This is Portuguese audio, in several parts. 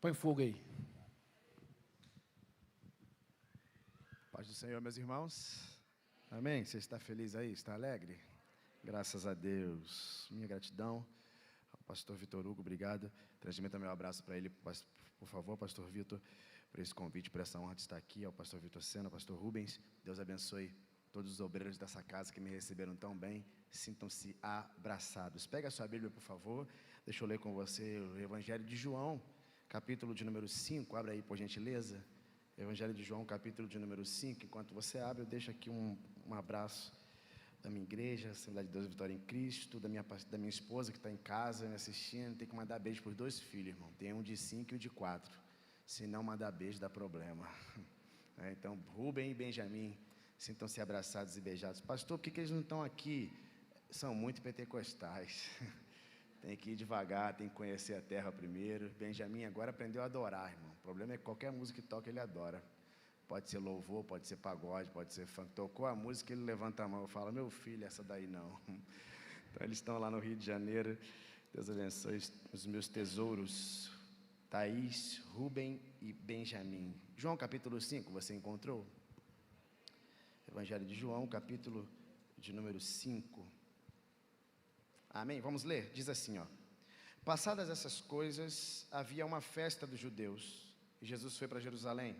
Põe fogo aí. Paz do Senhor, meus irmãos. Amém? Você está feliz aí? Está alegre? Graças a Deus. Minha gratidão ao pastor Vitor Hugo, obrigado. Transmita meu abraço para ele, por favor, pastor Vitor, por esse convite, por essa honra de estar aqui, ao pastor Vitor Sena, ao pastor Rubens. Deus abençoe todos os obreiros dessa casa que me receberam tão bem. Sintam-se abraçados. Pega a sua Bíblia, por favor. Deixa eu ler com você o Evangelho de João, capítulo de número 5. Abre aí, por gentileza. Evangelho de João, capítulo de número 5. Enquanto você abre, eu deixo aqui um abraço da minha igreja, Assembleia de Deus Vitória em Cristo, da minha esposa que está em casa me assistindo. Tem que mandar beijo para os 2 filhos, irmão. Tem um de 5 e um de 4. Se não mandar beijo, dá problema. Então, Rubem e Benjamin, sintam-se abraçados e beijados. Pastor, por que eles não estão aqui? São muito pentecostais. Tem que ir devagar, tem que conhecer a terra primeiro. Benjamin agora aprendeu a adorar, irmão. O problema é que qualquer música que toca, ele adora. Pode ser louvor, pode ser pagode, pode ser funk. Tocou a música, ele levanta a mão e fala: meu filho, essa daí não. Então eles estão lá no Rio de Janeiro. Deus abençoe os meus tesouros. Thaís, Rubem e Benjamin. João capítulo 5, você encontrou? Evangelho de João, capítulo de número 5. Amém? Vamos ler? Diz assim, ó. Passadas essas coisas, havia uma festa dos judeus, e Jesus foi para Jerusalém.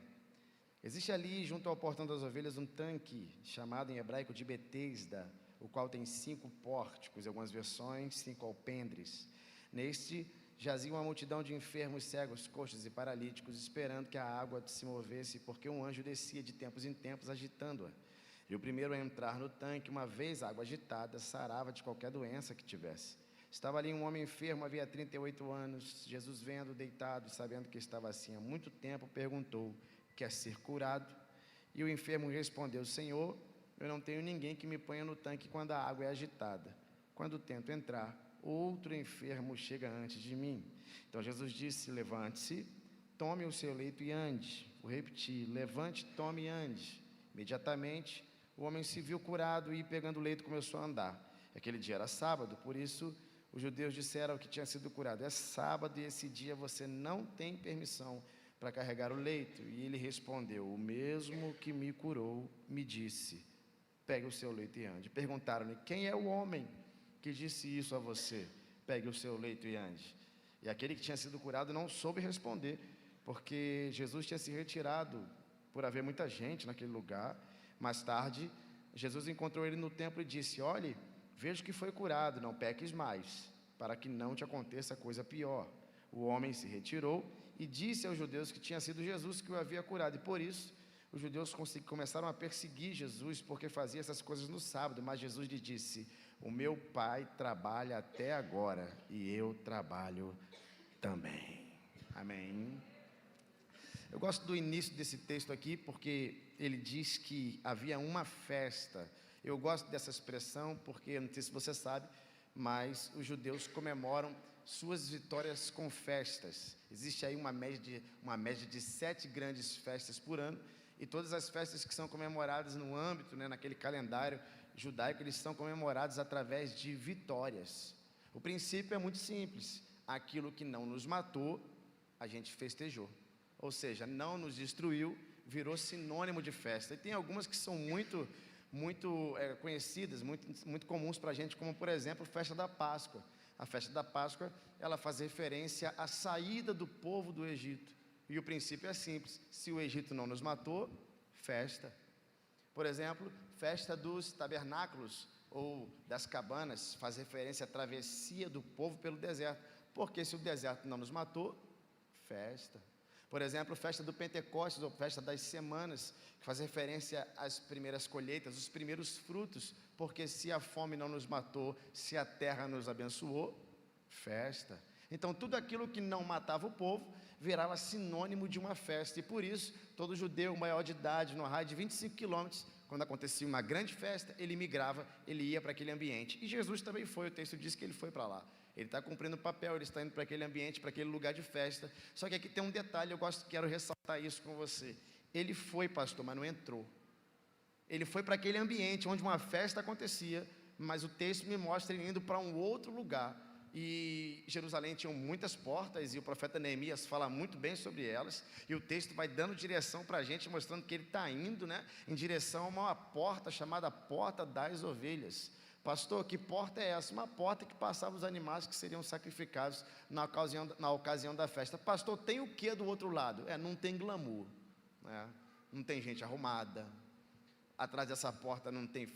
Existe ali, junto ao portão das ovelhas, um tanque, chamado em hebraico de Betesda, o qual tem 5 pórticos, em algumas versões, 5 alpendres. Neste, jazia uma multidão de enfermos, cegos, coxos e paralíticos, esperando que a água se movesse, porque um anjo descia de tempos em tempos, agitando-a. E o primeiro a entrar no tanque, uma vez a água agitada, sarava de qualquer doença que tivesse. Estava ali um homem enfermo, havia 38 anos. Jesus, vendo deitado, sabendo que estava assim há muito tempo, perguntou: quer ser curado? E o enfermo respondeu: Senhor, eu não tenho ninguém que me ponha no tanque quando a água é agitada. Quando tento entrar, outro enfermo chega antes de mim. Então Jesus disse: levante-se, tome o seu leito e ande. Vou repetir: levante, tome e ande. Imediatamente o homem se viu curado e, pegando o leito, começou a andar. Aquele dia era sábado, por isso os judeus disseram ao que tinha sido curado: é sábado e esse dia você não tem permissão para carregar o leito. E ele respondeu: o mesmo que me curou me disse: pegue o seu leito e ande. Perguntaram-lhe: quem é o homem que disse isso a você? Pegue o seu leito e ande. E aquele que tinha sido curado não soube responder, porque Jesus tinha se retirado por haver muita gente naquele lugar. Mais tarde, Jesus encontrou ele no templo e disse: olhe, vejo que foi curado, não peques mais, para que não te aconteça coisa pior. O homem se retirou e disse aos judeus que tinha sido Jesus que o havia curado, e por isso os judeus começaram a perseguir Jesus, porque fazia essas coisas no sábado. Mas Jesus lhe disse: o meu Pai trabalha até agora, e eu trabalho também. Amém. Eu gosto do início desse texto aqui, porque ele diz que havia uma festa. Eu gosto dessa expressão porque, não sei se você sabe, mas os judeus comemoram suas vitórias com festas. Existe aí uma média de 7 grandes festas por ano, e todas as festas que são comemoradas no âmbito, naquele calendário judaico, eles são comemorados através de vitórias. O princípio é muito simples: aquilo que não nos matou, a gente festejou. Ou seja, não nos destruiu, virou sinônimo de festa. E tem algumas que são muito conhecidas, muito comuns para a gente, como por exemplo, a festa da Páscoa. A festa da Páscoa, ela faz referência à saída do povo do Egito. E o princípio é simples: se o Egito não nos matou, festa. Por exemplo, festa dos tabernáculos ou das cabanas, faz referência à travessia do povo pelo deserto. Porque se o deserto não nos matou, festa. Por exemplo, festa do Pentecostes, ou festa das semanas, que faz referência às primeiras colheitas, os primeiros frutos, porque se a fome não nos matou, se a terra nos abençoou, festa. Então tudo aquilo que não matava o povo, virava sinônimo de uma festa, e por isso, todo judeu maior de idade, no raio de 25 quilômetros, quando acontecia uma grande festa, ele migrava, ele ia para aquele ambiente. E Jesus também foi, o texto diz que ele foi para lá. Ele está cumprindo o papel, ele está indo para aquele ambiente, para aquele lugar de festa. Só que aqui tem um detalhe, quero ressaltar isso com você. Ele foi, pastor, mas não entrou. Ele foi para aquele ambiente onde uma festa acontecia, mas o texto me mostra ele indo para um outro lugar, e Jerusalém tinha muitas portas, e o profeta Neemias fala muito bem sobre elas, e o texto vai dando direção para a gente, mostrando que ele está indo, né, em direção a uma porta chamada Porta das Ovelhas. Pastor, que porta é essa? Uma porta que passava os animais que seriam sacrificados na ocasião da festa. Pastor, tem o que do outro lado? Não tem glamour, né? Não tem gente arrumada. Atrás dessa porta não tem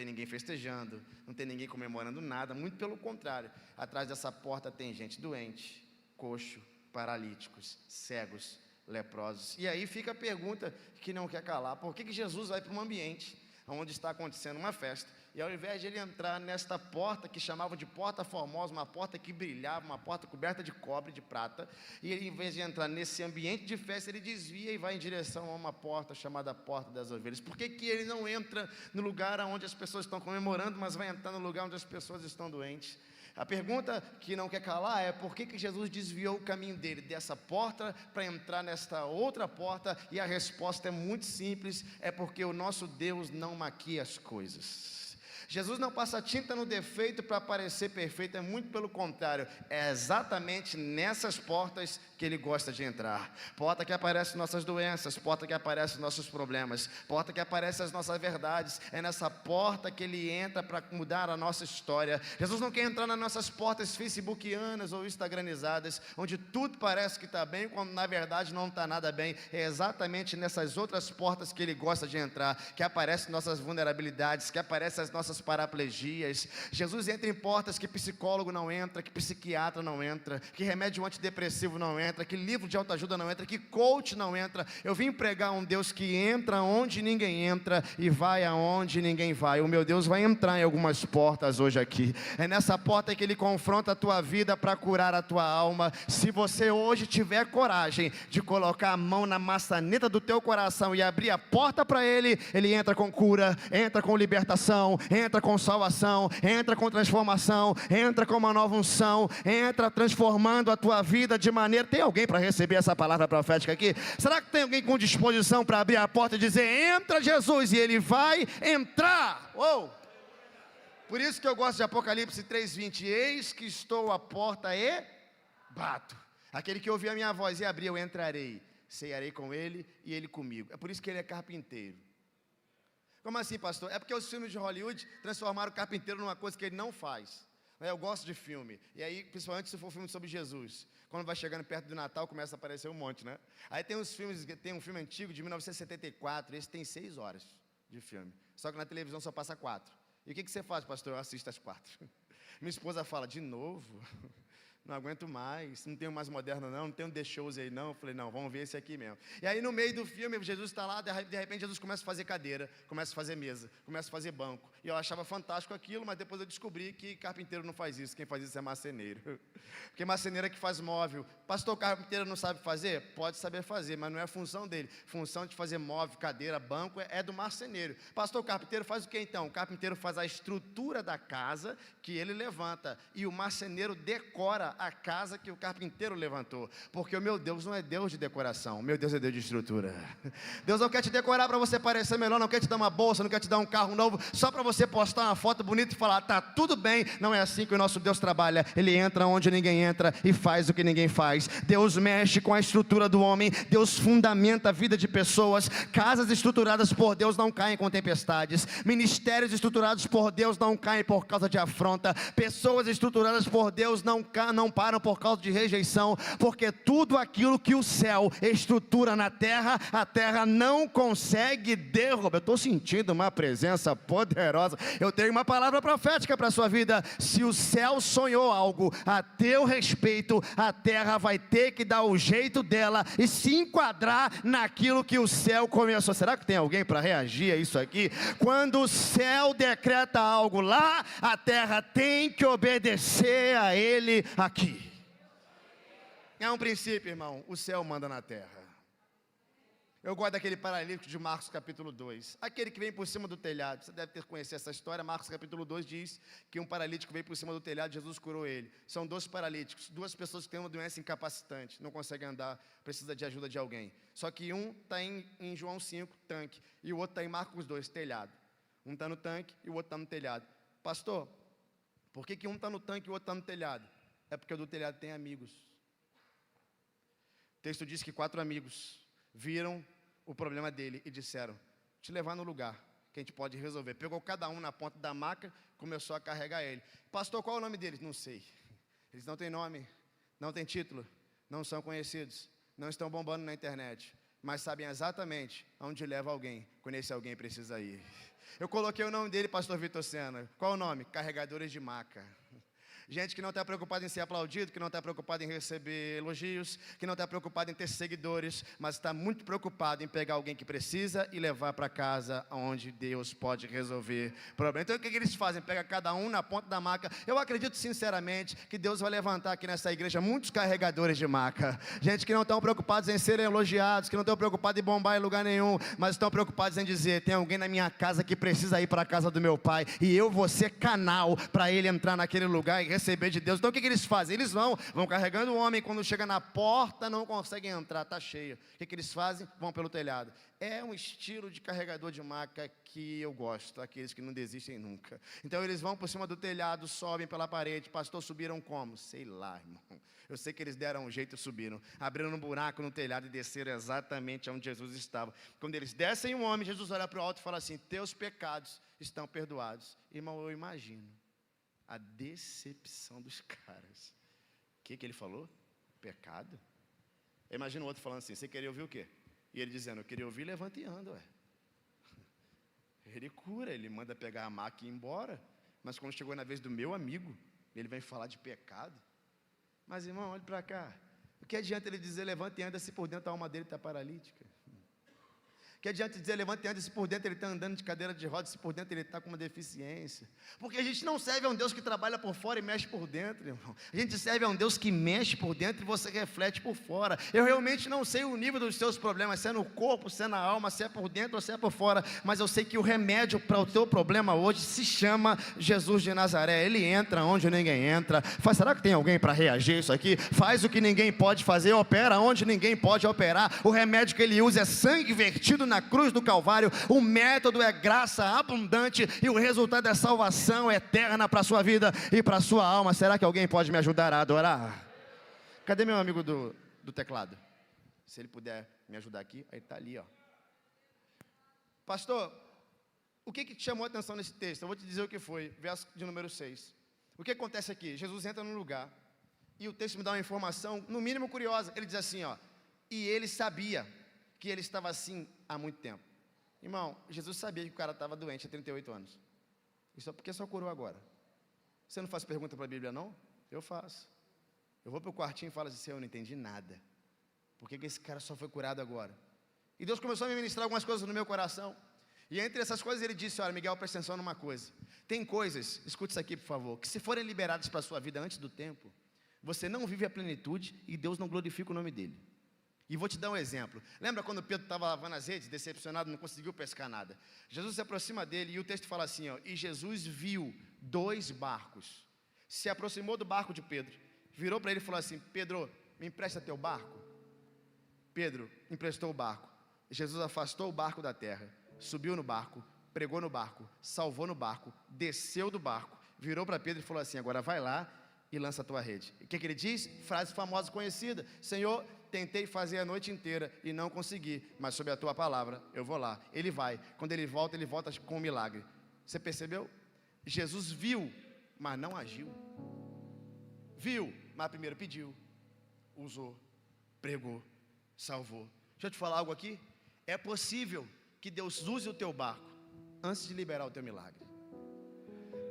ninguém festejando, não tem ninguém comemorando nada, muito pelo contrário. Atrás dessa porta tem gente doente, coxo, paralíticos, cegos, leprosos. E aí fica a pergunta que não quer calar: por que Jesus vai para um ambiente onde está acontecendo uma festa, e ao invés de ele entrar nesta porta que chamavam de porta formosa, uma porta que brilhava, uma porta coberta de cobre, de prata, e ele, em vez de entrar nesse ambiente de festa, ele desvia e vai em direção a uma porta chamada Porta das Ovelhas? Por que ele não entra no lugar onde as pessoas estão comemorando, mas vai entrar no lugar onde as pessoas estão doentes? A pergunta que não quer calar é: por que Jesus desviou o caminho dele dessa porta para entrar nesta outra porta? E a resposta é muito simples: é porque o nosso Deus não maquia as coisas. Jesus não passa tinta no defeito para parecer perfeito, é muito pelo contrário, é exatamente nessas portas que Ele gosta de entrar. Porta que aparecem nossas doenças, porta que aparecem nossos problemas, porta que aparecem as nossas verdades, é nessa porta que Ele entra para mudar a nossa história. Jesus não quer entrar nas nossas portas facebookianas ou instagramizadas, onde tudo parece que está bem, quando na verdade não está nada bem. É exatamente nessas outras portas que Ele gosta de entrar, que aparecem nossas vulnerabilidades, que aparecem as nossas paraplegias. Jesus entra em portas que psicólogo não entra, que psiquiatra não entra, que remédio antidepressivo não entra, que livro de autoajuda não entra, que coach não entra. Eu vim pregar um Deus que entra onde ninguém entra e vai aonde ninguém vai. O meu Deus vai entrar em algumas portas hoje aqui. É nessa porta que Ele confronta a tua vida para curar a tua alma. Se você hoje tiver coragem de colocar a mão na maçaneta do teu coração e abrir a porta para Ele, Ele entra com cura, entra com libertação, entra com salvação, entra com transformação, entra com uma nova unção, entra transformando a tua vida de maneira... Tem alguém para receber essa palavra profética aqui? Será que tem alguém com disposição para abrir a porta e dizer: entra Jesus, e Ele vai entrar? Uou! Por isso que eu gosto de Apocalipse 3:20, eis que estou à porta e bato. Aquele que ouvir a minha voz e abrir, eu entrarei, cearei com ele e ele comigo. É por isso que ele é carpinteiro. Como assim, pastor? É porque os filmes de Hollywood transformaram o carpinteiro numa coisa que ele não faz. Eu gosto de filme, e aí, principalmente se for filme sobre Jesus. Quando vai chegando perto do Natal, começa a aparecer um monte, né? Aí tem um filme antigo de 1974, esse tem 6 horas de filme, só que na televisão só passa 4. E o que você faz, pastor? Eu assisto as 4. Minha esposa fala: de novo? Não aguento mais, não tenho mais moderno não tenho The Shows aí não. Eu falei: não, vamos ver esse aqui mesmo. E aí no meio do filme, Jesus está lá, de repente Jesus começa a fazer cadeira, começa a fazer mesa, começa a fazer banco. E eu achava fantástico aquilo, mas depois eu descobri que carpinteiro não faz isso, quem faz isso é marceneiro. Porque marceneiro é que faz móvel. Pastor, carpinteiro não sabe fazer? Pode saber fazer, mas não é a função dele. Função de fazer móvel, cadeira, banco é do marceneiro. Pastor, o carpinteiro faz o que então? O carpinteiro faz a estrutura da casa que ele levanta, e o marceneiro decora a casa que o carpinteiro levantou. Porque o meu Deus não é Deus de decoração, o meu Deus é Deus de estrutura. Deus não quer te decorar para você parecer melhor, não quer te dar uma bolsa, não quer te dar um carro novo, só para você postar uma foto bonita e falar: tá tudo bem. Não é assim que o nosso Deus trabalha. Ele entra onde ninguém entra e faz o que ninguém faz. Deus mexe com a estrutura do homem, Deus fundamenta a vida de pessoas. Casas estruturadas por Deus não caem com tempestades, ministérios estruturados por Deus não caem por causa de afronta, pessoas estruturadas por Deus não param por causa de rejeição, porque tudo aquilo que o céu estrutura na terra, a terra não consegue derrubar. Eu estou sentindo uma presença poderosa. Eu tenho uma palavra profética para a sua vida. Se o céu sonhou algo a teu respeito, a terra vai ter que dar o jeito dela e se enquadrar naquilo que o céu começou. Será que tem alguém para reagir a isso aqui? Quando o céu decreta algo lá, a terra tem que obedecer a ele aqui. É um princípio, irmão, o céu manda na terra. Eu gosto daquele paralítico de Marcos capítulo 2, aquele que vem por cima do telhado. Você deve ter conhecido essa história. Marcos capítulo 2 diz que um paralítico veio por cima do telhado, Jesus curou ele. São 2 paralíticos, 2 pessoas que têm uma doença incapacitante, não conseguem andar, precisa de ajuda de alguém. Só que um está em João 5, tanque, e o outro está em Marcos 2, telhado. Um está no tanque e o outro está no telhado. Pastor, Por que um está no tanque e o outro está no telhado? É porque o do telhado tem amigos. O texto diz que 4 amigos viram o problema dele e disseram: te levar no lugar que a gente pode resolver. Pegou cada um na ponta da maca, começou a carregar ele. Pastor, qual é o nome deles? Não sei. Eles não têm nome, não têm título, não são conhecidos, não estão bombando na internet, mas sabem exatamente aonde leva alguém, quando esse alguém precisa ir. Eu coloquei o nome dele, pastor Vitor Sena. Qual o nome? Carregadores de maca. Gente que não está preocupada em ser aplaudido, que não está preocupada em receber elogios, que não está preocupada em ter seguidores, mas está muito preocupado em pegar alguém que precisa e levar para casa, onde Deus pode resolver o problema. Então o que eles fazem? Pega cada um na ponta da maca. Eu acredito sinceramente que Deus vai levantar aqui nessa igreja muitos carregadores de maca. Gente que não estão preocupados em serem elogiados, que não estão preocupados em bombar em lugar nenhum, mas estão preocupados em dizer: tem alguém na minha casa que precisa ir para a casa do meu pai, e eu vou ser canal para ele entrar naquele lugar e receber de Deus. Então o que eles fazem? Eles vão carregando o homem. Quando chega na porta não conseguem entrar, está cheio. O que eles fazem? Vão pelo telhado. É um estilo de carregador de maca que eu gosto, aqueles que não desistem nunca. Então eles vão por cima do telhado, sobem pela parede. Pastor, subiram como? Sei lá, irmão. Eu sei que eles deram um jeito e subiram, abriram um buraco no telhado e desceram exatamente onde Jesus estava. Quando eles descem o homem, Jesus olha para o alto e fala assim: teus pecados estão perdoados. Irmão, eu imagino a decepção dos caras. O que ele falou? Pecado? Imagina o outro falando assim: você queria ouvir o quê? E ele dizendo: eu queria ouvir, levanta e anda, ué. Ele cura, ele manda pegar a maca e ir embora. Mas quando chegou na vez do meu amigo, ele vem falar de pecado. Mas irmão, olhe para cá. O que adianta ele dizer levanta e anda se por dentro a alma dele está paralítica? Que adianta dizer levanta e anda se por dentro ele está andando de cadeira de rodas, se por dentro ele está com uma deficiência? Porque a gente não serve a um Deus que trabalha por fora e mexe por dentro, irmão. A gente serve a um Deus que mexe por dentro e você reflete por fora. Eu realmente não sei o nível dos seus problemas, se é no corpo, se é na alma, se é por dentro ou se é por fora, mas eu sei que o remédio para o teu problema hoje se chama Jesus de Nazaré. Ele entra onde ninguém entra. Será que tem alguém para reagir a isso aqui? Faz o que ninguém pode fazer, opera onde ninguém pode operar. O remédio que ele usa é sangue vertido na cruz do Calvário. O método é graça abundante e o resultado é salvação eterna para a sua vida e para a sua alma. Será que alguém pode me ajudar a adorar? Cadê meu amigo do teclado? Se ele puder me ajudar aqui, ele está ali, ó. Pastor, o que te chamou a atenção nesse texto? Eu vou te dizer o que foi, verso de número 6. O que acontece aqui? Jesus entra num lugar e o texto me dá uma informação, no mínimo curiosa. Ele diz assim, ó: e ele sabia que ele estava assim há muito tempo. Irmão, Jesus sabia que o cara estava doente há 38 anos. Isso é porque só curou agora. Você não faz pergunta para a Bíblia, não? Eu faço. Eu vou para o quartinho e falo assim: eu não entendi nada. Por que esse cara só foi curado agora? E Deus começou a me ministrar algumas coisas no meu coração. E entre essas coisas ele disse: olha, Miguel, presta atenção numa coisa. Tem coisas, escute isso aqui por favor, que se forem liberadas para a sua vida antes do tempo, você não vive a plenitude e Deus não glorifica o nome dele. E vou te dar um exemplo. Lembra quando Pedro estava lavando as redes, decepcionado, não conseguiu pescar nada? Jesus se aproxima dele e o texto fala assim, ó: e Jesus viu 2 barcos. Se aproximou do barco de Pedro, virou para ele e falou assim: Pedro, me empresta teu barco. Pedro emprestou o barco. Jesus afastou o barco da terra, subiu no barco, pregou no barco, salvou no barco, desceu do barco, virou para Pedro e falou assim: agora vai lá e lança a tua rede. O que ele diz? Frase famosa, conhecida: Senhor, tentei fazer a noite inteira e não consegui, mas sob a tua palavra eu vou lá. Ele vai. Quando ele volta com um milagre. Você percebeu? Jesus viu, mas não agiu. Viu, mas primeiro pediu, usou, pregou, salvou. Deixa eu te falar algo aqui. É possível que Deus use o teu barco antes de liberar o teu milagre.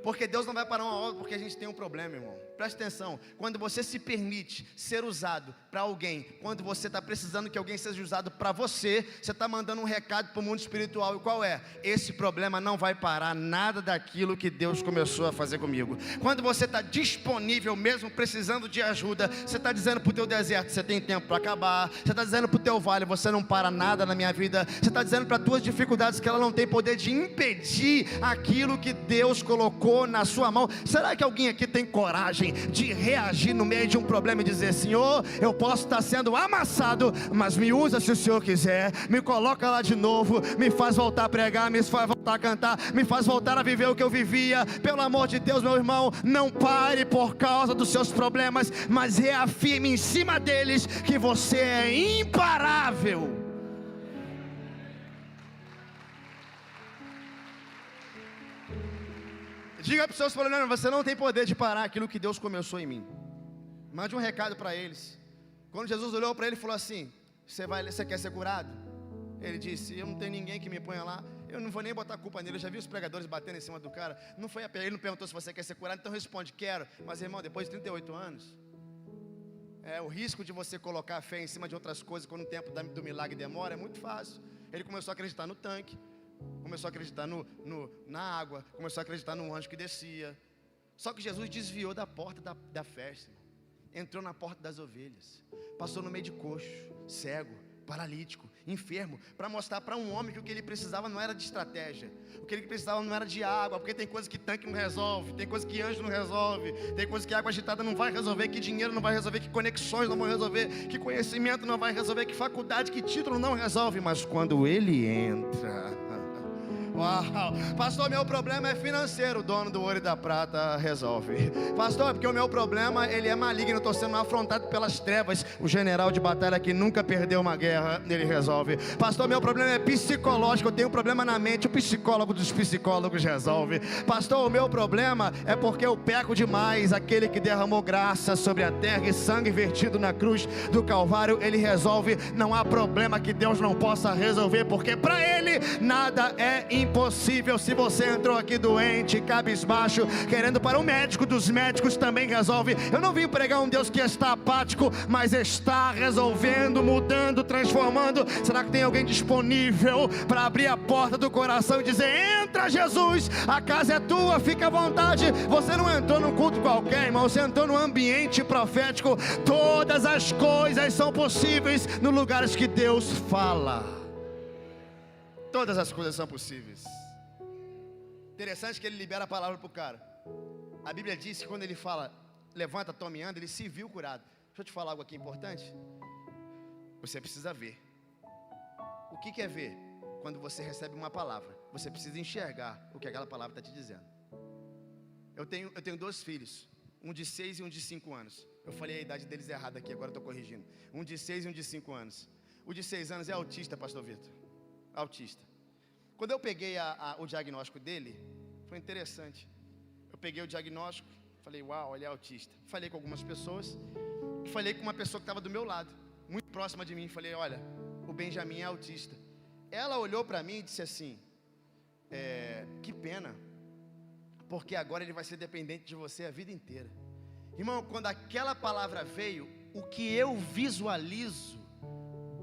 Porque Deus não vai parar uma obra porque a gente tem um problema, irmão. Presta atenção, quando você se permite ser usado para alguém, quando você está precisando que alguém seja usado para você, você está mandando um recado para o mundo espiritual. E qual é? Esse problema não vai parar nada daquilo que Deus começou a fazer comigo. Quando você está disponível, mesmo precisando de ajuda, você está dizendo para o teu deserto: você tem tempo para acabar. Você está dizendo para o teu vale: você não para nada na minha vida. Você está dizendo para as tuas dificuldades que ela não tem poder de impedir aquilo que Deus colocou colocou na sua mão. Será que alguém aqui tem coragem de reagir no meio de um problema e dizer: Senhor, eu posso estar sendo amassado, mas me usa se o Senhor quiser, me coloca lá de novo, me faz voltar a pregar, me faz voltar a cantar, me faz voltar a viver o que eu vivia. Pelo amor de Deus, meu irmão, não pare por causa dos seus problemas, mas reafirme em cima deles que você é imparável. Diga para os seus problemas: você não tem poder de parar aquilo que Deus começou em mim. Mande um recado para eles. Quando Jesus olhou para ele e falou assim: você quer ser curado? Ele disse: eu não tenho ninguém que me ponha lá, eu não vou nem botar culpa nele. Eu já vi os pregadores batendo em cima do cara. Ele não perguntou se você quer ser curado, então responde: quero. Mas irmão, depois de 38 anos, o risco de você colocar a fé em cima de outras coisas quando o tempo do milagre demora é muito fácil. Ele começou a acreditar no tanque, começou a acreditar na água, começou a acreditar no anjo que descia. Só que Jesus desviou da porta da festa, entrou na porta das ovelhas, passou no meio de coxo, cego, paralítico, enfermo, para mostrar para um homem que o que ele precisava não era de estratégia, o que ele precisava não era de água, porque tem coisa que tanque não resolve, tem coisa que anjo não resolve, tem coisa que água agitada não vai resolver, que dinheiro não vai resolver, que conexões não vão resolver, que conhecimento não vai resolver, que faculdade, que título não resolve. Mas quando ele entra, uau, pastor, meu problema é financeiro, o dono do ouro e da prata resolve. Pastor, porque o meu problema, ele é maligno, eu estou sendo afrontado pelas trevas. O general de batalha que nunca perdeu uma guerra, ele resolve. Pastor, meu problema é psicológico, eu tenho um problema na mente, o psicólogo dos psicólogos resolve. Pastor, o meu problema é porque eu peco demais, aquele que derramou graça sobre a terra e sangue vertido na cruz do Calvário, ele resolve. Não há problema que Deus não possa resolver, porque para ele nada é impossível. Se você entrou aqui doente, cabisbaixo, querendo para o médico dos médicos, também resolve. Eu não vim pregar um Deus que está apático, mas está resolvendo, mudando, transformando. Será que tem alguém disponível para abrir a porta do coração e dizer: entra, Jesus, a casa é tua, fica à vontade. Você não entrou num culto qualquer, irmão, você entrou num ambiente profético. Todas as coisas são possíveis nos lugares que Deus fala. Todas as coisas são possíveis. Interessante que ele libera a palavra para o cara. A Bíblia diz que quando ele fala: levanta, tome e anda, ele se viu curado. Deixa eu te falar algo aqui importante. Você precisa ver. O que é ver? Quando você recebe uma palavra, você precisa enxergar o que aquela palavra está te dizendo. Eu tenho 2 filhos, um de 6 e um de 5 anos. Eu falei a idade deles errada aqui, agora estou corrigindo. Um de 6 e um de 5 anos. O de 6 anos é autista, pastor Vitor. Autista. Quando eu peguei o diagnóstico dele, foi interessante. Eu peguei o diagnóstico, falei: uau, ele é autista. Falei com algumas pessoas, falei com uma pessoa que estava do meu lado, muito próxima de mim. Falei: olha, o Benjamin é autista. Ela olhou para mim e disse assim: que pena, porque agora ele vai ser dependente de você a vida inteira. Irmão, quando aquela palavra veio, o que eu visualizo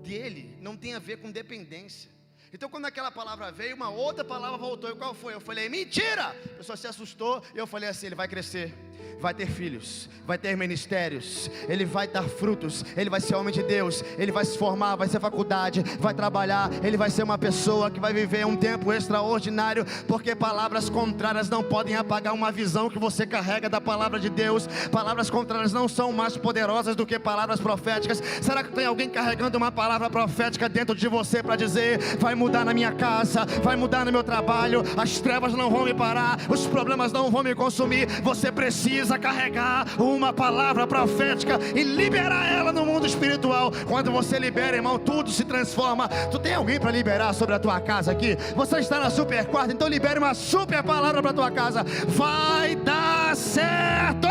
dele não tem a ver com dependência. Então quando aquela palavra veio, uma outra palavra voltou. E qual foi? Eu falei: mentira! A pessoa se assustou. E eu falei assim: ele vai crescer, vai ter filhos, vai ter ministérios, ele vai dar frutos, ele vai ser homem de Deus, ele vai se formar, vai ser faculdade, vai trabalhar, ele vai ser uma pessoa que vai viver um tempo extraordinário. Porque palavras contrárias não podem apagar uma visão que você carrega da palavra de Deus. Palavras contrárias não são mais poderosas do que palavras proféticas. Será que tem alguém carregando uma palavra profética dentro de você para dizer: vai mudar na minha casa, vai mudar no meu trabalho, as trevas não vão me parar, os problemas não vão me consumir? Você precisa carregar uma palavra profética e liberar ela no mundo espiritual. Quando você libera, irmão, tudo se transforma. Tu tem alguém para liberar sobre a tua casa aqui? Você está na super quarta, então libere uma super palavra para a tua casa. Vai dar certo.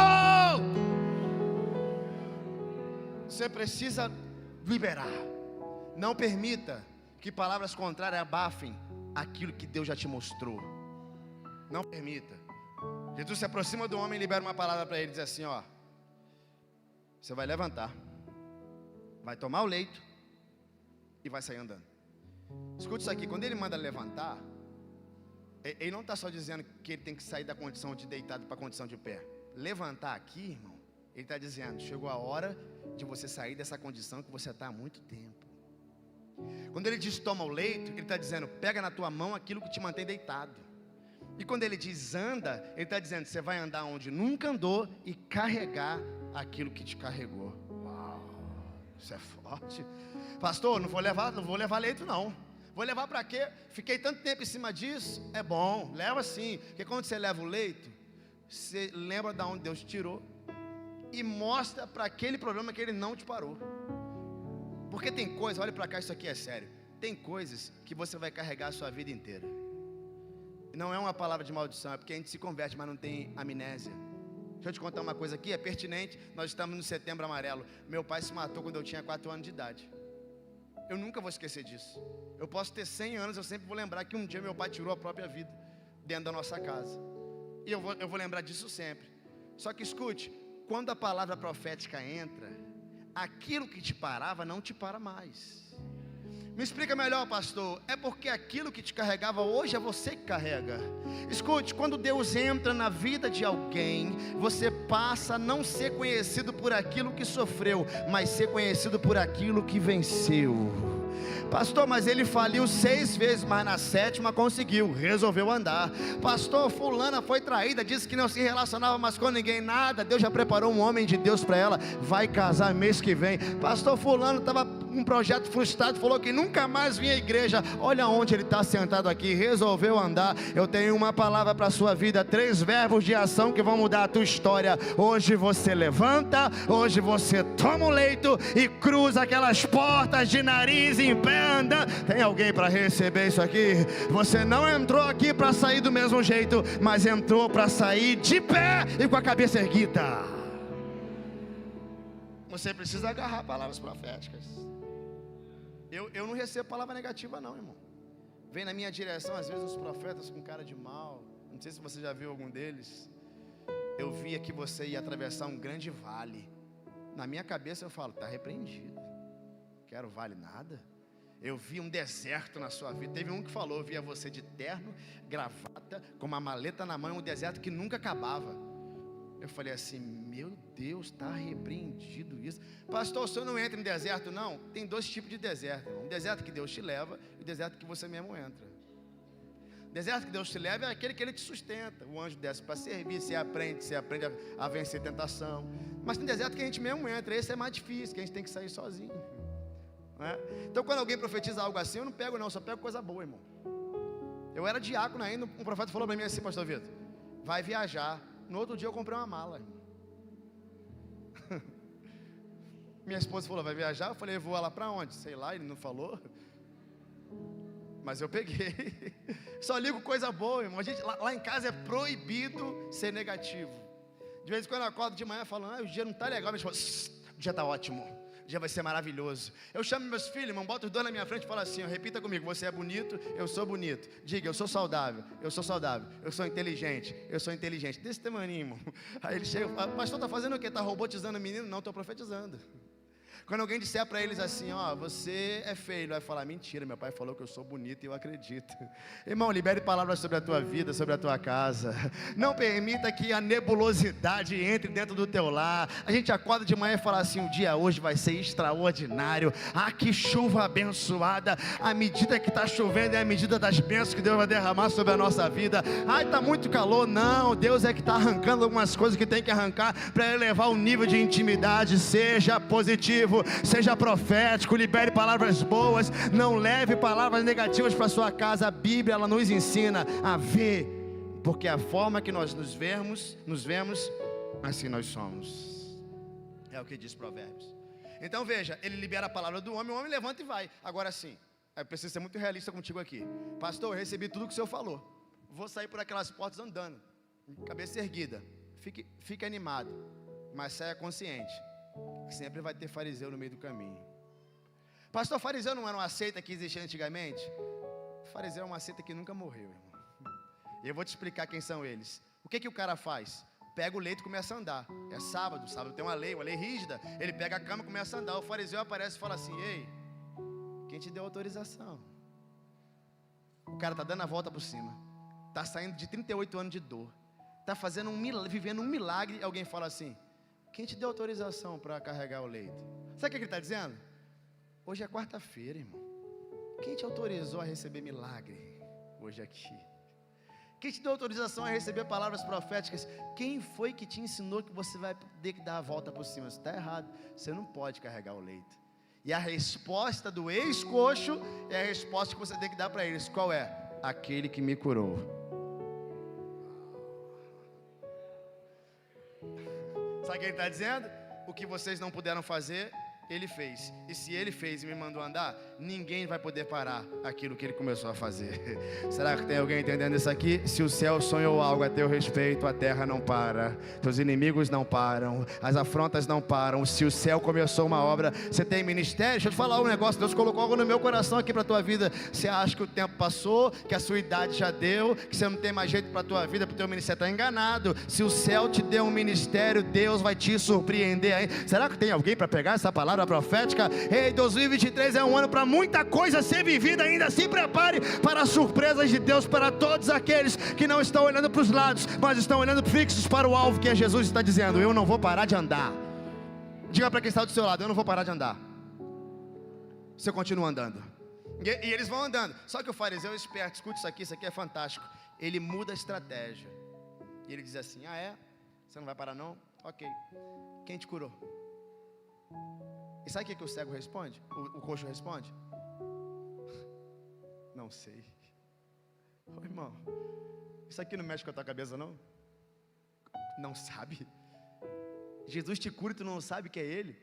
Você precisa liberar. Não permita que palavras contrárias abafem aquilo que Deus já te mostrou. Não permita. Jesus se aproxima do homem e libera uma palavra para ele, diz assim: ó, você vai levantar, vai tomar o leito e vai sair andando. Escuta isso aqui, quando ele manda levantar, ele não está só dizendo que ele tem que sair da condição de deitado para a condição de pé. Levantar aqui, irmão, ele está dizendo: chegou a hora de você sair dessa condição que você está há muito tempo. Quando ele diz toma o leito, ele está dizendo: pega na tua mão aquilo que te mantém deitado. E quando ele diz anda, ele está dizendo, você vai andar onde nunca andou e carregar aquilo que te carregou. Uau, isso é forte. Pastor, não vou levar leito não. Vou levar para quê? Fiquei tanto tempo em cima disso. É bom, leva sim. Porque quando você leva o leito, você lembra de onde Deus te tirou e mostra para aquele problema que Ele não te parou. Porque tem coisas, olha para cá, isso aqui é sério. Tem coisas que você vai carregar a sua vida inteira. Não é uma palavra de maldição, é porque a gente se converte, mas não tem amnésia. Deixa eu te contar uma coisa aqui, é pertinente. Nós estamos no Setembro Amarelo. Meu pai se matou quando eu tinha 4 anos de idade. Eu nunca vou esquecer disso. Eu posso ter 100 anos, eu sempre vou lembrar que um dia meu pai tirou a própria vida dentro da nossa casa. E eu vou lembrar disso sempre. Só que escute, quando a palavra profética entra, aquilo que te parava não te para mais. Me explica melhor, pastor. É porque aquilo que te carregava hoje é você que carrega. Escute, quando Deus entra na vida de alguém, você passa a não ser conhecido por aquilo que sofreu, mas ser conhecido por aquilo que venceu. Pastor, mas ele faliu 6 vezes, mas na 7ª conseguiu, resolveu andar. Pastor, fulana foi traída, disse que não se relacionava mais com ninguém, nada. Deus já preparou um homem de Deus para ela, vai casar mês que vem. Pastor, fulano estava um projeto frustrado, falou que nunca mais vinha à igreja. Olha onde ele está sentado aqui, resolveu andar. Eu tenho uma palavra para a sua vida, 3 verbos de ação que vão mudar a tua história. Hoje você levanta, hoje você toma um leito e cruza aquelas portas de nariz em pé andando. Tem alguém para receber isso aqui? Você não entrou aqui para sair do mesmo jeito, mas entrou para sair de pé e com a cabeça erguida. Você precisa agarrar palavras proféticas. Eu não recebo palavra negativa não, irmão. Vem na minha direção às vezes uns profetas com cara de mal. Não sei se você já viu algum deles. Eu via que você ia atravessar um grande vale. Na minha cabeça eu falo, está repreendido. Quero vale nada. Eu vi um deserto na sua vida. Teve um que falou, eu via você de terno, gravata, com uma maleta na mão, um deserto que nunca acabava. Eu falei assim, meu Deus, está repreendido isso. Pastor, o senhor não entra em deserto não? Tem 2 tipos de deserto, irmão. Um deserto que Deus te leva e o deserto que você mesmo entra. O deserto que Deus te leva é aquele que Ele te sustenta. O anjo desce para servir, você aprende a vencer tentação. Mas tem deserto que a gente mesmo entra, esse é mais difícil, que a gente tem que sair sozinho. Então quando alguém profetiza algo assim, eu não pego não, só pego coisa boa, irmão. Eu era diácono ainda, um profeta falou para mim assim, pastor Vitor, vai viajar. No outro dia eu comprei uma mala. Minha esposa falou, vai viajar? Eu falei, vou lá para onde? Sei lá, ele não falou. Mas eu peguei. Só ligo coisa boa, irmão. A gente, lá em casa é proibido ser negativo. De vez em quando eu acordo de manhã falando, o dia não está legal. Minha esposa, o dia está ótimo, o dia vai ser maravilhoso. Eu chamo meus filhos, irmão, boto os 2 na minha frente e falo assim, repita comigo, você é bonito, eu sou bonito. Diga, eu sou saudável, eu sou saudável. Eu sou inteligente, eu sou inteligente. Desse tamaninho, irmão. Aí ele chega e fala, pastor, está fazendo o quê? Está robotizando o menino? Não, estou profetizando. Quando alguém disser para eles assim, ó, você é feio, ele vai falar, mentira, meu pai falou que eu sou bonito e eu acredito. Irmão, libere palavras sobre a tua vida, sobre a tua casa. Não permita que a nebulosidade entre dentro do teu lar. A gente acorda de manhã e fala assim, o dia hoje vai ser extraordinário. Ah, que chuva abençoada. A medida que está chovendo é a medida das bênçãos que Deus vai derramar sobre a nossa vida. Ai, está muito calor. Não, Deus é que está arrancando algumas coisas que tem que arrancar para elevar o nível de intimidade. Seja positivo, seja profético, libere palavras boas, não leve palavras negativas para sua casa. A Bíblia, ela nos ensina a ver, porque a forma que nós nos vemos, assim nós somos. É o que diz Provérbios. Então veja, ele libera a palavra do homem, o homem levanta e vai. Agora sim, eu preciso ser muito realista contigo aqui. Pastor, eu recebi tudo que o senhor falou, vou sair por aquelas portas andando, cabeça erguida. Fique animado, mas saia consciente que sempre vai ter fariseu no meio do caminho. Pastor, fariseu não era uma seita que existia antigamente? Fariseu é uma seita que nunca morreu, irmão. E eu vou te explicar quem são eles. O que o cara faz? Pega o leito e começa a andar. É sábado tem uma lei rígida. Ele pega a cama e começa a andar. O fariseu aparece e fala assim, ei, quem te deu autorização? O cara está dando a volta por cima, está saindo de 38 anos de dor, está vivendo um milagre. E alguém fala assim, quem te deu autorização para carregar o leito? Sabe o que ele está dizendo? Hoje é quarta-feira, irmão. Quem te autorizou a receber milagre hoje aqui? Quem te deu autorização a receber palavras proféticas? Quem foi que te ensinou que você vai ter que dar a volta por cima? Isso está errado. Você não pode carregar o leito. E a resposta do ex-coxo é a resposta que você tem que dar para eles. Qual é? Aquele que me curou. Sabe o que ele está dizendo? O que vocês não puderam fazer, ele fez. E se ele fez e me mandou andar, ninguém vai poder parar aquilo que ele começou a fazer. Será que tem alguém entendendo isso aqui? Se o céu sonhou algo a teu respeito, a terra não para, teus inimigos não param, as afrontas não param. Se o céu começou uma obra, você tem ministério. Deixa eu te falar um negócio, Deus colocou algo no meu coração aqui para a tua vida. Você acha que o tempo passou, que a sua idade já deu, que você não tem mais jeito para a tua vida, para o teu ministério? Está enganado. Se o céu te deu um ministério, Deus vai te surpreender aí. Será que tem alguém para pegar essa palavra profética? Ei, 2023 é um ano para muita coisa ser vivida ainda. Se prepare para as surpresas de Deus para todos aqueles que não estão olhando para os lados, mas estão olhando fixos para o alvo, que é Jesus. Está dizendo: eu não vou parar de andar. Diga para quem está do seu lado: eu não vou parar de andar. Você continua andando. E eles vão andando. Só que o fariseu é esperto. Escute isso aqui é fantástico. Ele muda a estratégia. E ele diz assim: ah, é? Você não vai parar não? Ok. Quem te curou? E sabe o que o cego responde? O coxo responde? Não sei. Ô irmão, isso aqui não mexe com a tua cabeça não? Não sabe? Jesus te cura e tu não sabe que é Ele?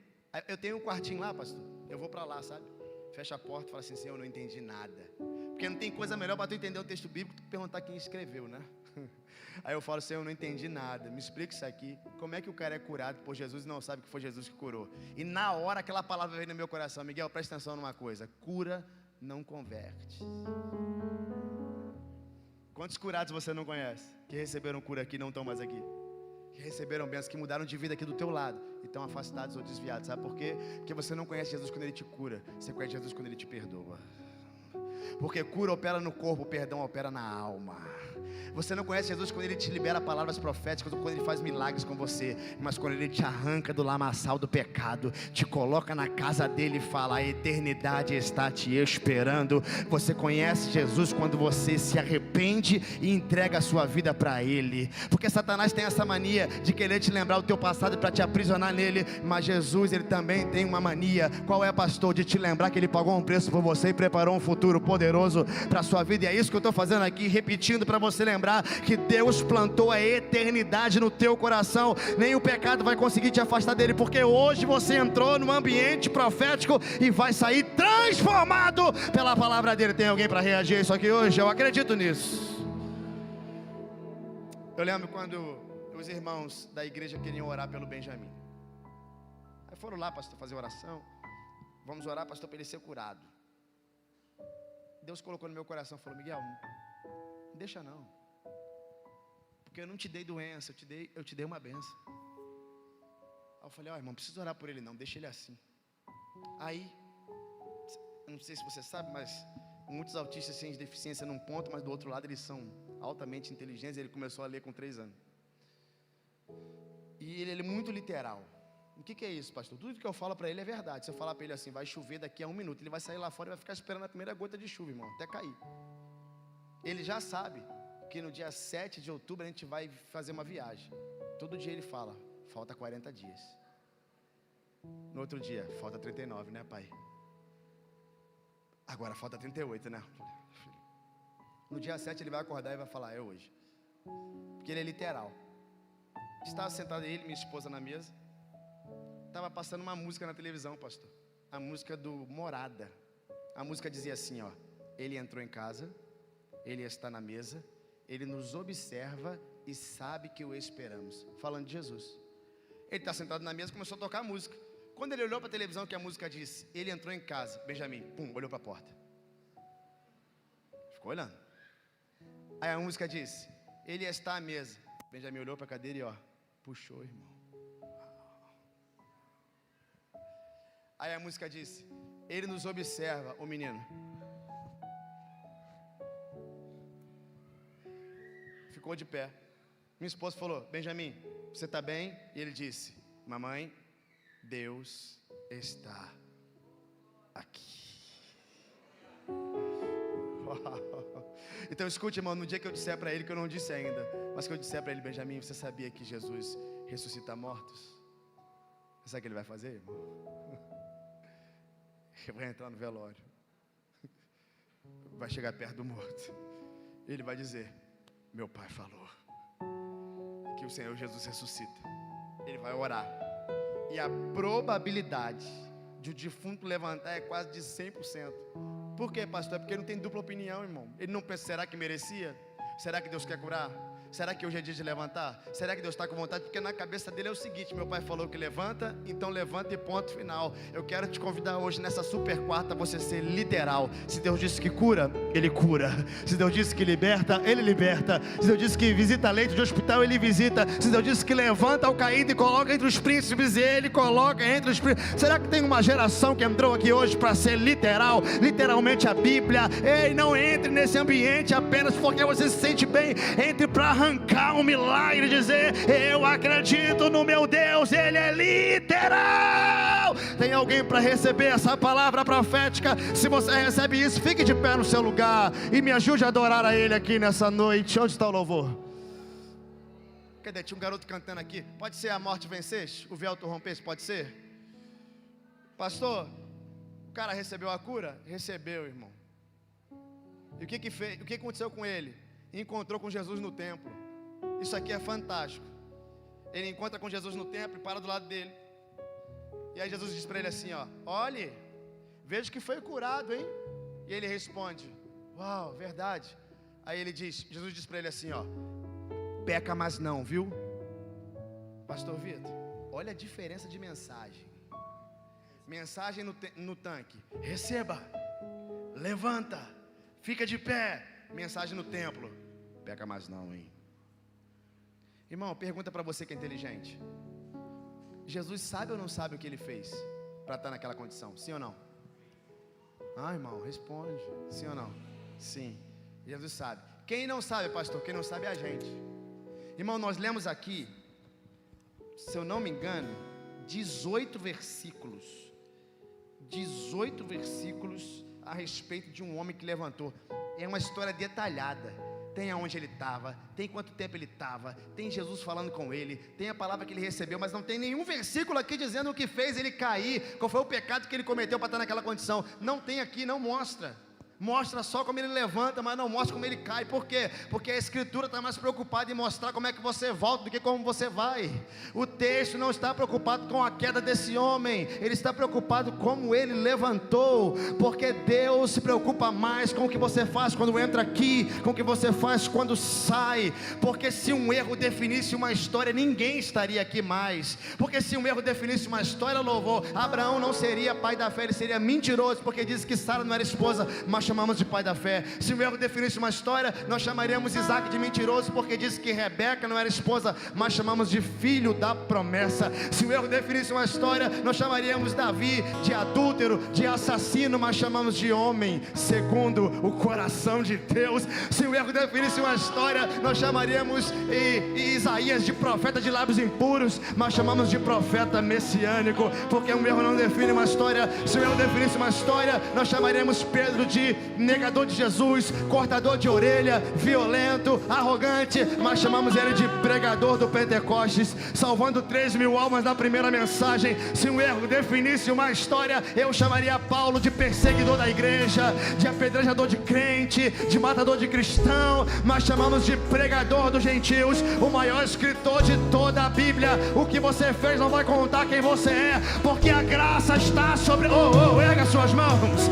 Eu tenho um quartinho lá, pastor. Eu vou para lá, sabe? Fecha a porta e fala assim: Senhor, eu não entendi nada. Porque não tem coisa melhor para tu entender o texto bíblico do que perguntar quem escreveu, né? Aí eu falo: Senhor, eu não entendi nada, me explica isso aqui. Como é que o cara é curado por Jesus e não sabe que foi Jesus que curou? E na hora aquela palavra veio no meu coração: Miguel, presta atenção numa coisa: cura não converte. Quantos curados você não conhece? Que receberam cura aqui e não estão mais aqui? Que receberam bênçãos, que mudaram de vida aqui do teu lado e estão afastados ou desviados. Sabe por quê? Porque você não conhece Jesus quando Ele te cura, você conhece Jesus quando Ele te perdoa. Porque cura opera no corpo, perdão opera na alma. Você não conhece Jesus quando Ele te libera palavras proféticas, ou quando Ele faz milagres com você, mas quando Ele te arranca do lamaçal do pecado, te coloca na casa dEle e fala: a eternidade está te esperando. Você conhece Jesus quando você se arrepende e entrega a sua vida para Ele. Porque Satanás tem essa mania de querer te lembrar o teu passado para te aprisionar nele, mas Jesus, Ele também tem uma mania. Qual é, pastor? De te lembrar que Ele pagou um preço por você e preparou um futuro poderoso para a sua vida. E é isso que eu estou fazendo aqui, repetindo para você lembrar que Deus plantou a eternidade no teu coração. Nem o pecado vai conseguir te afastar dele, porque hoje você entrou num ambiente profético e vai sair transformado pela palavra dele. Tem alguém para reagir a isso aqui hoje? Eu acredito nisso. Eu lembro quando os irmãos da igreja queriam orar pelo Benjamin. Aí foram lá, pastor, fazer oração. Vamos orar, pastor, para ele ser curado. Deus colocou no meu coração, falou: Miguel, não deixa não, porque eu não te dei doença, eu te dei uma benção. Aí eu falei: ó, irmão, não precisa orar por ele não, deixa ele assim. Aí, eu não sei se você sabe, mas muitos autistas têm deficiência num ponto, mas do outro lado eles são altamente inteligentes. Ele começou a ler com 3 anos. E ele é muito literal. O que é isso, pastor? Tudo que eu falo para ele é verdade. Se eu falar para ele assim: vai chover daqui a 1 minuto, ele vai sair lá fora e vai ficar esperando a primeira gota de chuva, irmão, até cair. Ele já sabe que no dia 7 de outubro a gente vai fazer uma viagem. Todo dia ele fala: falta 40 dias. No outro dia: falta 39, né, pai? Agora falta 38, né? No dia 7 ele vai acordar e vai falar: é hoje. Porque ele é literal. Estava sentado ele e minha esposa na mesa. Estava passando uma música na televisão, pastor. A música do Morada. A música dizia assim, ó: ele entrou em casa, ele está na mesa, ele nos observa e sabe que o esperamos. Falando de Jesus. Ele está sentado na mesa e começou a tocar a música. Quando ele olhou para a televisão, que a música disse: ele entrou em casa, Benjamin, pum, olhou para a porta. Ficou olhando. Aí a música disse: ele está à mesa. Benjamin olhou para a cadeira e ó, puxou, irmão. Aí a música disse: ele nos observa, o menino. Ficou de pé. Minha esposa falou: Benjamin, você está bem? E ele disse: mamãe, Deus está aqui. Uau. Então escute, irmão, no dia que eu disser para ele, que eu não disse ainda, mas que eu disser para ele: Benjamin, você sabia que Jesus ressuscita mortos? Sabe o que ele vai fazer, irmão? Ele vai entrar no velório, vai chegar perto do morto, ele vai dizer: meu pai falou que o Senhor Jesus ressuscita. Ele vai orar, e a probabilidade de o defunto levantar é quase de 100%. Por quê, pastor? É porque ele não tem dupla opinião, irmão. Ele não pensa: será que merecia? Será que Deus quer curar? Será que hoje é dia de levantar? Será que Deus está com vontade? Porque na cabeça dele é o seguinte: meu pai falou que levanta, então levanta e ponto final. Eu quero te convidar hoje, nessa super quarta, você ser literal. Se Deus disse que cura, Ele cura. Se Deus disse que liberta, Ele liberta. Se Deus disse que visita leito de hospital, Ele visita. Se Deus disse que levanta o caído e coloca entre os príncipes, Ele coloca entre os príncipes. Será que tem uma geração que entrou aqui hoje para ser literal? Literalmente a Bíblia. Ei, não entre nesse ambiente apenas porque você se sente bem. Entre para arrancar um milagre, dizer: eu acredito no meu Deus, Ele é literal. Tem alguém para receber essa palavra profética? Se você recebe isso, fique de pé no seu lugar e me ajude a adorar a Ele aqui nessa noite. Onde está o louvor? Cadê? Tinha um garoto cantando aqui. Pode ser: a morte venceste, o véu tu rompeste? Pode ser? Pastor, o cara recebeu a cura? Recebeu, irmão. E o que fez? O que aconteceu com ele? Encontrou com Jesus no templo. Isso aqui é fantástico. Ele encontra com Jesus no templo e para do lado dele. E aí Jesus diz para ele assim: ó, olhe, vejo que foi curado, hein? E ele responde: uau, verdade. Aí ele diz, Jesus diz para ele assim, ó: peca mais não, viu? Pastor Vitor, olha a diferença de mensagem. Mensagem no tanque: receba, levanta, fica de pé. Mensagem no templo: peca mais não, hein? Irmão, pergunta para você que é inteligente: Jesus sabe ou não sabe o que Ele fez para estar naquela condição? Sim ou não? Ah, irmão, responde. Sim ou não? Sim, Jesus sabe. Quem não sabe, pastor? Quem não sabe é a gente. Irmão, nós lemos aqui, se eu não me engano, 18 versículos. 18 versículos a respeito de um homem que levantou. É uma história detalhada. Tem aonde ele estava, tem quanto tempo ele estava, tem Jesus falando com ele, tem a palavra que ele recebeu, mas não tem nenhum versículo aqui dizendo o que fez ele cair, qual foi o pecado que ele cometeu para estar naquela condição. Não tem aqui, não mostra. Mostra só como ele levanta, mas não mostra como ele cai. Por quê? Porque a Escritura está mais preocupada em mostrar como é que você volta do que como você vai. O texto não está preocupado com a queda desse homem, ele está preocupado como ele levantou. Porque Deus se preocupa mais com o que você faz quando entra aqui, com o que você faz quando sai. Porque se um erro definisse uma história, ninguém estaria aqui mais. Porque se um erro definisse uma história, louvor, Abraão não seria pai da fé, ele seria mentiroso, porque disse que Sara não era esposa, mas chamamos de pai da fé. Se o erro definisse uma história, nós chamaríamos Isaac de mentiroso, porque disse que Rebeca não era esposa, mas chamamos de filho da promessa. Se o erro definisse uma história, nós chamaríamos Davi de adúltero, de assassino, mas chamamos de homem segundo o coração de Deus. Se o erro definisse uma história, nós chamaríamos Isaías de profeta de lábios impuros, mas chamamos de profeta messiânico, porque um erro não define uma história. Se o erro definisse uma história, nós chamaríamos Pedro de negador de Jesus, cortador de orelha, violento, arrogante, mas chamamos ele de pregador do Pentecostes, salvando 3.000 almas na primeira mensagem. Se um erro definisse uma história, eu chamaria Paulo de perseguidor da igreja, de apedrejador de crente, de matador de cristão, mas chamamos de pregador dos gentios, o maior escritor de toda a Bíblia. O que você fez não vai contar quem você é, porque a graça está sobre... erga suas mãos.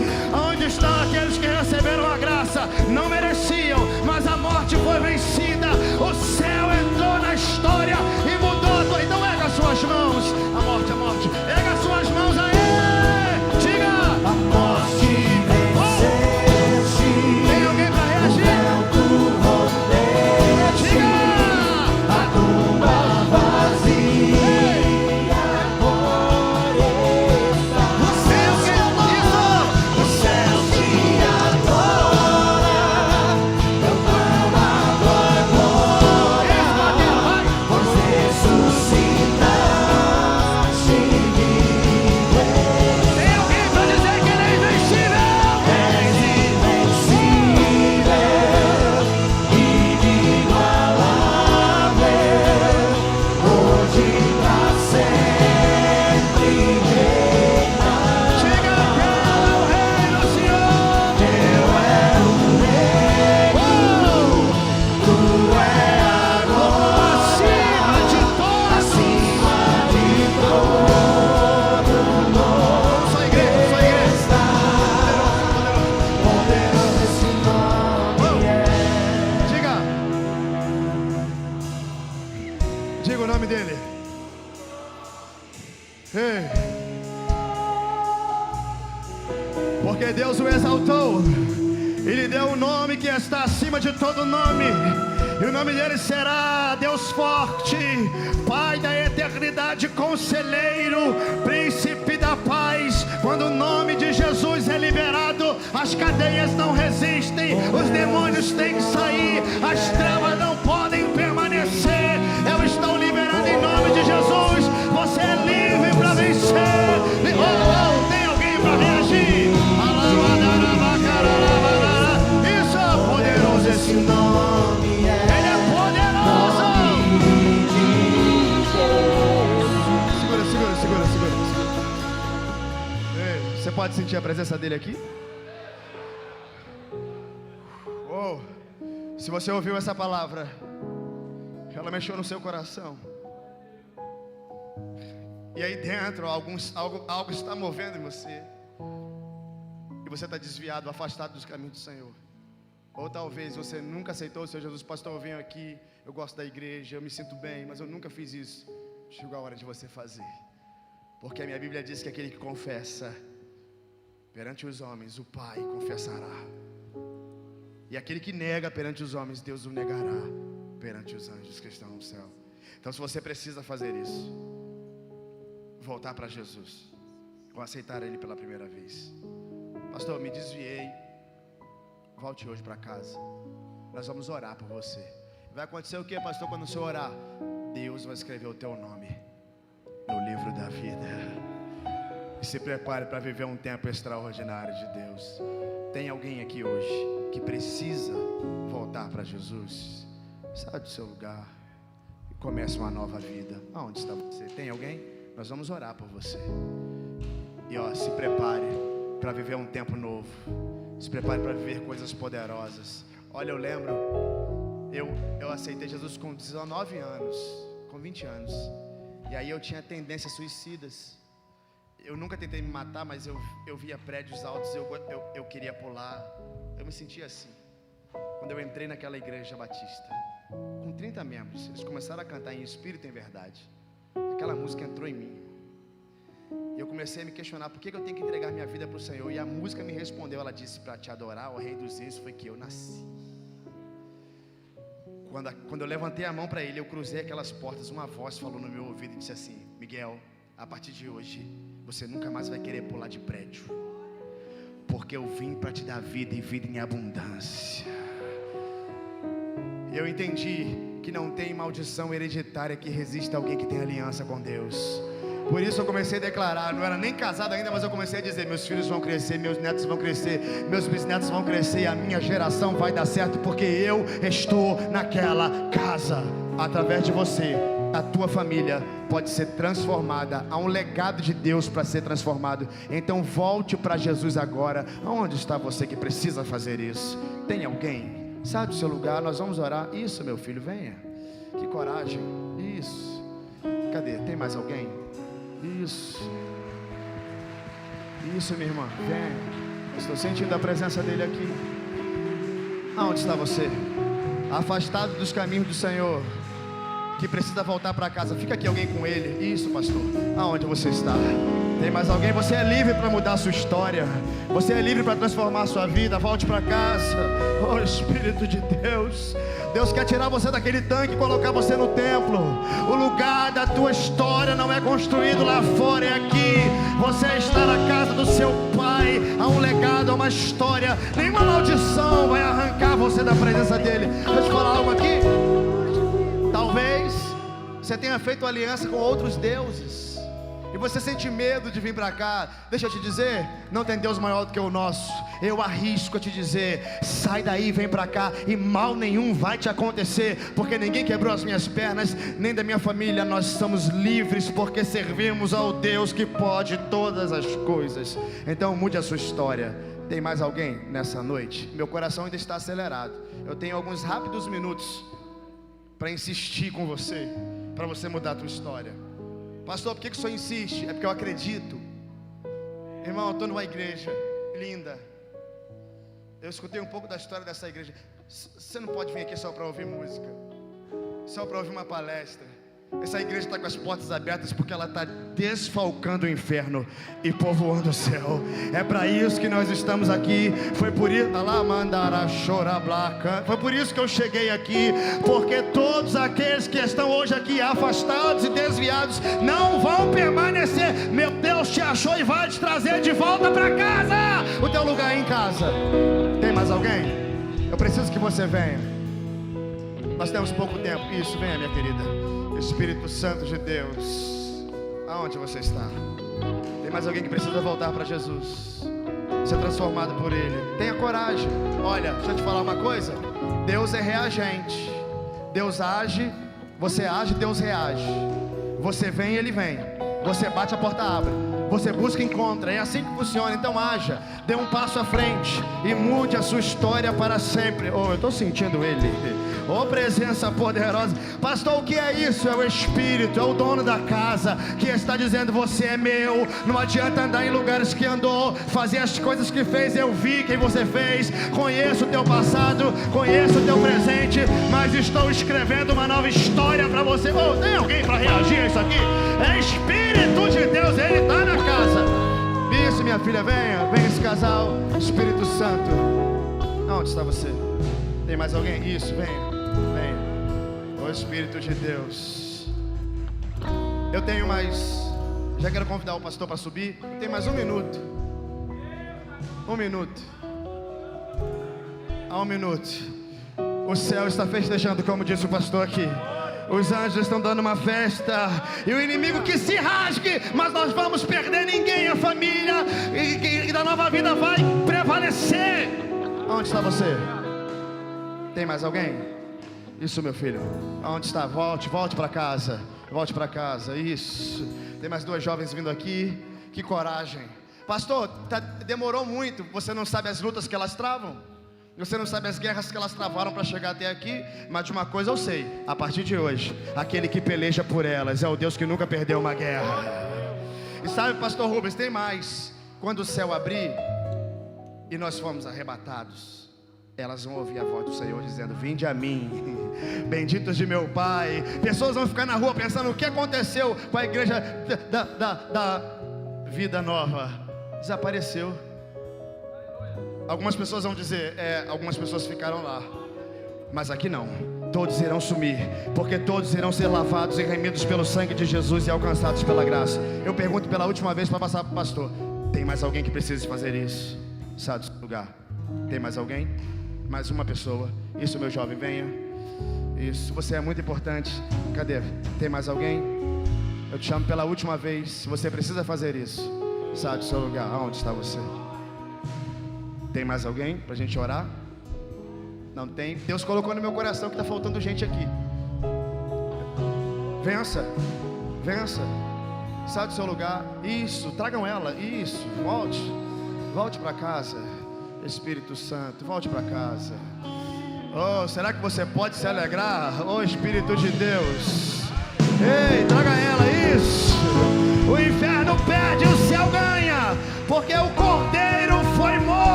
Onde estão aqueles que receberam a graça? Não mereciam, mas a morte foi vencida, o céu entrou na história e mudou. Então erga suas mãos. A morte, erga suas mãos aí, diga: a morte venceste. Tem alguém para reagir? Diga: a tumba vazia. O céu te adora. Porque Deus o exaltou e lhe deu um nome que está acima de todo nome. E o nome dele será Deus Forte, Pai da Eternidade, Conselheiro, Príncipe da Paz. Quando o nome de Jesus é liberado, as cadeias não resistem, os demônios têm que sair, as trevas não podem permanecer. Eu estou liberado em nome de Jesus. Você é livre para vencer. Tem alguém para reagir? Isso é poderoso, esse nome. Ele é poderoso. Segura. Ei, você pode sentir a presença dele aqui? Oh, se você ouviu essa palavra, ela mexeu no seu coração, e aí dentro algo está movendo em você, e você está desviado, afastado dos caminhos do Senhor. Ou talvez você nunca aceitou o Senhor Jesus. Pastor, eu venho aqui, eu gosto da igreja, eu me sinto bem, mas eu nunca fiz isso. Chegou a hora de você fazer, porque a minha Bíblia diz que aquele que confessa perante os homens, o Pai confessará, e aquele que nega perante os homens, Deus o negará perante os anjos que estão no céu. Então, se você precisa fazer isso, voltar para Jesus, ou aceitar Ele pela primeira vez. Pastor, me desviei. Volte hoje para casa. Nós vamos orar por você. Vai acontecer o que, pastor, quando o senhor orar? Deus vai escrever o teu nome no livro da vida. E se prepare para viver um tempo extraordinário de Deus. Tem alguém aqui hoje que precisa voltar para Jesus? Sai do seu lugar e comece uma nova vida. Aonde está você? Tem alguém? Nós vamos orar por você. E se prepare para viver um tempo novo. Se prepare para viver coisas poderosas. Olha, eu lembro, eu aceitei Jesus com 19 anos, com 20 anos. E aí eu tinha tendências suicidas. Eu nunca tentei me matar, mas eu via prédios altos, eu queria pular. Eu me sentia assim. Quando eu entrei naquela igreja batista, com 30 membros, eles começaram a cantar em espírito e em verdade. Aquela música entrou em mim. E eu comecei a me questionar, por que eu tenho que entregar minha vida para o Senhor? E a música me respondeu, ela disse, para te adorar, ó Rei dos Reis, foi que eu nasci. Quando eu levantei a mão para Ele, eu cruzei aquelas portas, uma voz falou no meu ouvido e disse assim, Miguel, a partir de hoje, você nunca mais vai querer pular de prédio, porque eu vim para te dar vida e vida em abundância. Eu entendi que não tem maldição hereditária que resista a alguém que tem aliança com Deus. Por isso eu comecei a declarar, não era nem casado ainda, mas eu comecei a dizer, meus filhos vão crescer, meus netos vão crescer, meus bisnetos vão crescer, e a minha geração vai dar certo, porque eu estou naquela casa. Através de você, a tua família pode ser transformada, há um legado de Deus para ser transformado. Então volte para Jesus agora. Onde está você que precisa fazer isso? Tem alguém? Sai do seu lugar, nós vamos orar. Isso, meu filho, venha. Que coragem. Isso. Cadê? Tem mais alguém? Isso, minha irmã, vem. Estou sentindo a presença dele aqui. Aonde está você? Afastado dos caminhos do Senhor, que precisa voltar para casa. Fica aqui alguém com ele. Isso, pastor. Aonde você está? Tem mais alguém? Você é livre para mudar a sua história. Você é livre para transformar a sua vida. Volte para casa. Oh Espírito de Deus, Deus quer tirar você daquele tanque e colocar você no templo. O lugar da tua história não é construído lá fora, é aqui. Você está na casa do seu pai. Há um legado, há uma história. Nenhuma maldição vai arrancar você da presença dele. Deixa eu te falar algo aqui. Talvez você tenha feito aliança com outros deuses e você sente medo de vir para cá. Deixa eu te dizer, não tem Deus maior do que o nosso. Eu arrisco a te dizer, sai daí, vem para cá, e mal nenhum vai te acontecer, porque ninguém quebrou as minhas pernas, nem da minha família. Nós somos livres porque servimos ao Deus que pode todas as coisas. Então mude a sua história. Tem mais alguém nessa noite? Meu coração ainda está acelerado. Eu tenho alguns rápidos minutos para insistir com você, para você mudar a tua história. Pastor, por que o senhor insiste? É porque eu acredito. Irmão, eu estou numa igreja linda. Eu escutei um pouco da história dessa igreja. Você não pode vir aqui só para ouvir música, só para ouvir uma palestra. Essa igreja está com as portas abertas porque ela está desfalcando o inferno e povoando o céu. É para isso que nós estamos aqui. Foi por isso, foi por isso que eu cheguei aqui, porque todos aqueles que estão hoje aqui afastados e desviados não vão permanecer. Meu Deus te achou e vai te trazer de volta para casa. O teu lugar é em casa. Tem mais alguém? Eu preciso que você venha. Nós temos pouco tempo. Isso, venha, minha querida. Espírito Santo de Deus, aonde você está? Tem mais alguém que precisa voltar para Jesus, ser transformado por Ele? Tenha coragem. Olha, deixa eu te falar uma coisa. Deus é reagente. Deus age, você age, Deus reage. Você vem, Ele vem. Você bate, a porta abre. Você busca e encontra. É assim que funciona. Então haja, dê um passo à frente e mude a sua história para sempre. Oh, eu estou sentindo Ele. Oh, presença poderosa. Pastor, o que é isso? É o Espírito, é o dono da casa que está dizendo: você é meu. Não adianta andar em lugares que andou, fazer as coisas que fez. Eu vi quem você fez, conheço o teu passado, conheço o teu presente, mas estou escrevendo uma nova história para você. Oh, tem alguém para reagir a isso aqui? É Espírito de Deus, Ele está na casa. Isso, minha filha, venha esse casal. Espírito Santo, onde está você? Tem mais alguém? Isso, venha. O Espírito de Deus. Eu tenho mais. Já quero convidar o pastor para subir. Tem mais um minuto. Um minuto. Há um minuto. O céu está festejando, como disse o pastor aqui. Os anjos estão dando uma festa. E o inimigo que se rasgue, mas nós vamos perder ninguém. A família e da nova vida vai prevalecer. Onde está você? Tem mais alguém? Isso, meu filho. Aonde está? Volte para casa. Volte para casa. Isso. Tem mais duas jovens vindo aqui. Que coragem. Pastor, demorou muito. Você não sabe as lutas que elas travam? Você não sabe as guerras que elas travaram para chegar até aqui? Mas de uma coisa eu sei. A partir de hoje, aquele que peleja por elas é o Deus que nunca perdeu uma guerra. E sabe, pastor Rubens, tem mais. Quando o céu abrir e nós formos arrebatados, elas vão ouvir a voz do Senhor dizendo: vinde a mim, benditos de meu Pai. Pessoas vão ficar na rua pensando: o que aconteceu com a igreja da Vida Nova? Desapareceu. Algumas pessoas vão dizer: algumas pessoas ficaram lá, mas aqui não. Todos irão sumir, porque todos irão ser lavados e remidos pelo sangue de Jesus e alcançados pela graça. Eu pergunto pela última vez para passar para o pastor: tem mais alguém que precisa fazer isso? Sai do seu lugar. Tem mais alguém? Mais uma pessoa. Isso, meu jovem, venha. Isso, você é muito importante. Cadê? Tem mais alguém? Eu te chamo pela última vez. Se você precisa fazer isso, sai do seu lugar. Aonde está você? Tem mais alguém para a gente orar? Não tem? Deus colocou no meu coração que está faltando gente aqui. Vença. Vença. Sai do seu lugar. Isso, tragam ela. Isso, volte para casa. Espírito Santo, volte para casa. Oh, será que você pode se alegrar? Oh, Espírito de Deus. Ei, traga ela, isso.